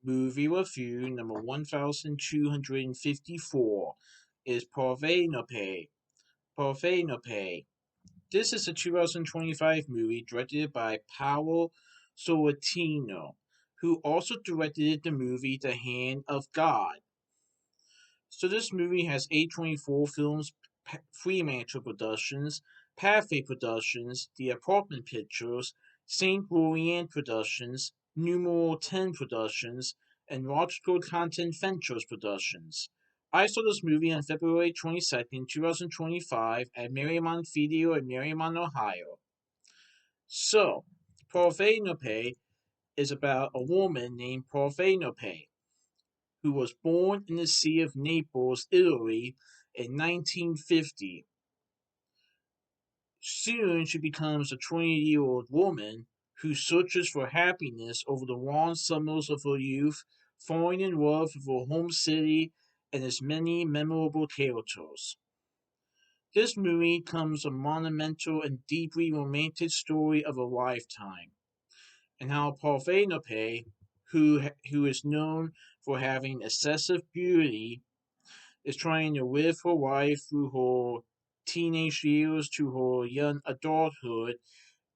Movie review number 1254 is Parthenope. Parthenope. This is a 2025 movie directed by Paolo Sorrentino, who also directed the movie The Hand of God. So this movie has A24 Films, Fremantle Productions, Pathe Productions, The Apartment Pictures, St. Laurent Productions, Numero 10 Productions, and Logical Content Ventures Productions. I saw this movie on February 22nd, 2025 at Mariemont Video in Mariemont, Ohio. So, Parthenope is about a woman named Parthenope who was born in the Sea of Naples, Italy in 1950. Soon she becomes a 20-year-old woman who searches for happiness over the long summers of her youth, falling in love with her home city and its many memorable characters. This movie comes a monumental and deeply romantic story of a lifetime, and how Parthenope, who is known for having excessive beauty, is trying to live her life through her teenage years to her young adulthood,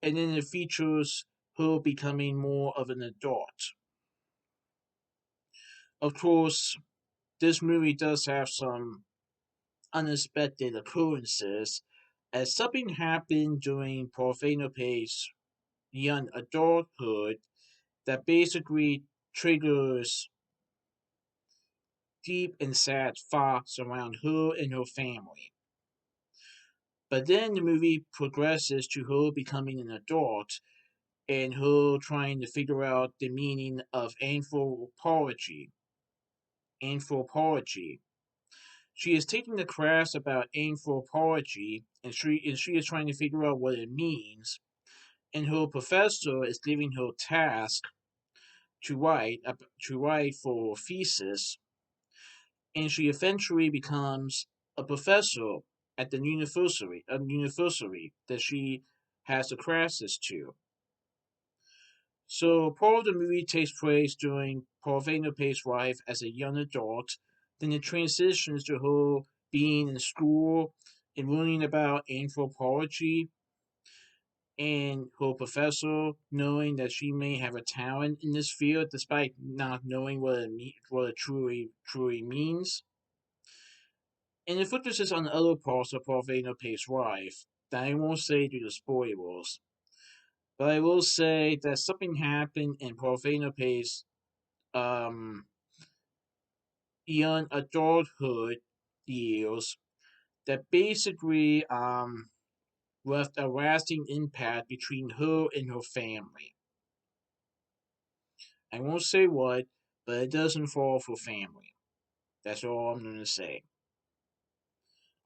and then it features her becoming more of an adult. Of course, this movie does have some unexpected occurrences, as something happened during Parthenope's young adulthood that basically triggers deep and sad thoughts around her and her family. But then the movie progresses to her becoming an adult and her trying to figure out the meaning of anthropology. Anthropology. She is taking the class about anthropology, and she is trying to figure out what it means. And her professor is giving her task to write for a thesis, and she eventually becomes a professor at the university that she has the classes to. So part of the movie takes place during Parthenope's life as a young adult, then it transitions to her being in school and learning about anthropology, and her professor knowing that she may have a talent in this field despite not knowing what it truly means. And it focuses on other parts of Parthenope's life that I won't say due to spoilers. But I will say that something happened in Parthenope's um, young adulthood years that basically left a lasting impact between her and her family. I won't say what, but it does involve her family. That's all I'm going to say.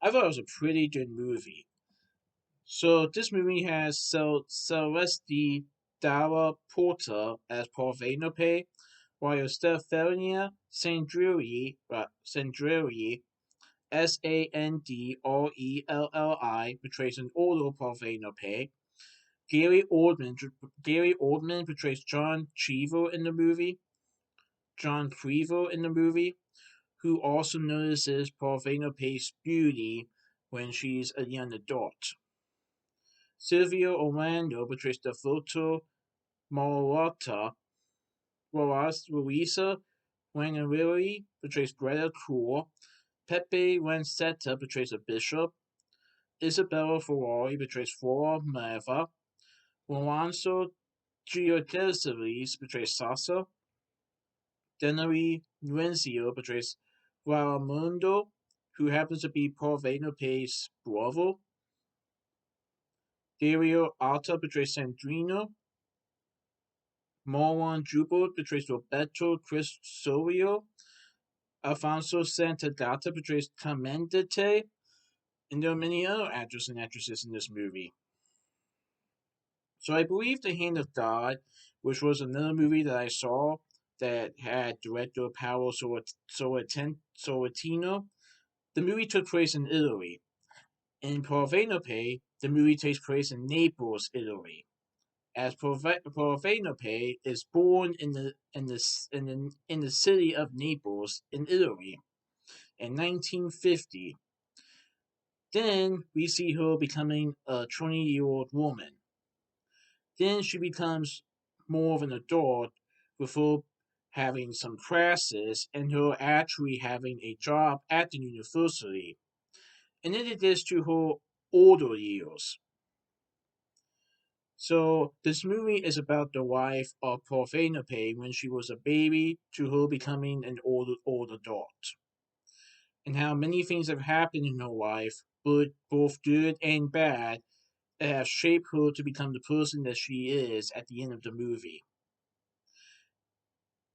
I thought it was a pretty good movie. So this movie has Celeste Dalla Porta as Parthenope, while Stefania Sandrelli Sandrelli portrays an older Parthenope. Gary Oldman portrays John Cheever in the movie, who also notices Parthenope's beauty when she's a young adult. Silvio Orlando portrays the photo Marotta. Luisa Wanganwili portrays Greta Cool. Pepe Lancetta portrays a bishop. Isabella Ferrari portrays Flora Mava. Lorenzo Giorgesevi's portrays Sasa. Denari Nuenzio portrays Raimondo, who happens to be Parthenope's brother. Dario Alta portrays Sandrino. Marlon Jubal portrays Roberto Cristorio. Alfonso Santagata portrays Commendate. And there are many other actors and actresses in this movie. So I believe The Hand of God, which was another movie that I saw that had director Paolo Sorrentino, the movie took place in Italy. In Parthenope, the movie takes place in Naples, Italy. as Parthenope is born in the city of Naples in Italy in 1950. Then we see her becoming a 20-year-old woman. Then she becomes more of an adult with her having some classes and her actually having a job at the university. And then it is to her older years. So this movie is about the life of Parthenope when she was a baby to her becoming an old adult. And how many things have happened in her life, but both good and bad, that have shaped her to become the person that she is at the end of the movie.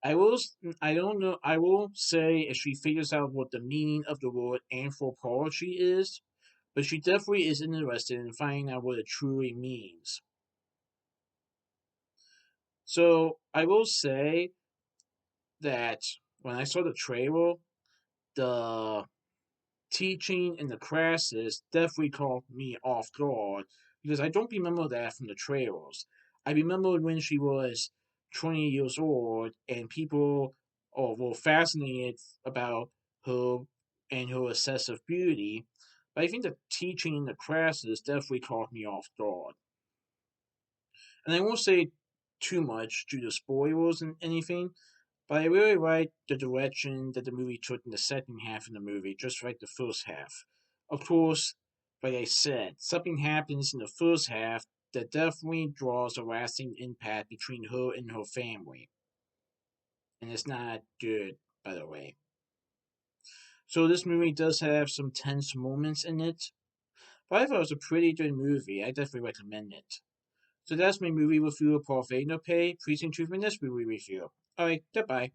I will. I don't know. I will say if she figures out what the meaning of the word anthropology is, but she definitely is interested in finding out what it truly means. So I will say that when I saw the trailer, the teaching in the classes definitely caught me off guard because I don't remember that from the trailers. I remember when she was 20 years old and people were fascinated about her and her excessive beauty. But I think the teaching in the classes definitely caught me off guard. And I won't say too much due to spoilers and anything, but I really like the direction that the movie took in the second half of the movie, just like the first half. Of course, like I said, something happens in the first half that definitely draws a lasting impact between her and her family. And it's not good, by the way. So this movie does have some tense moments in it, but I thought it was a pretty good movie. I definitely recommend it. So that's my movie review of Parthenope. Please tune in this movie review. Alright, goodbye.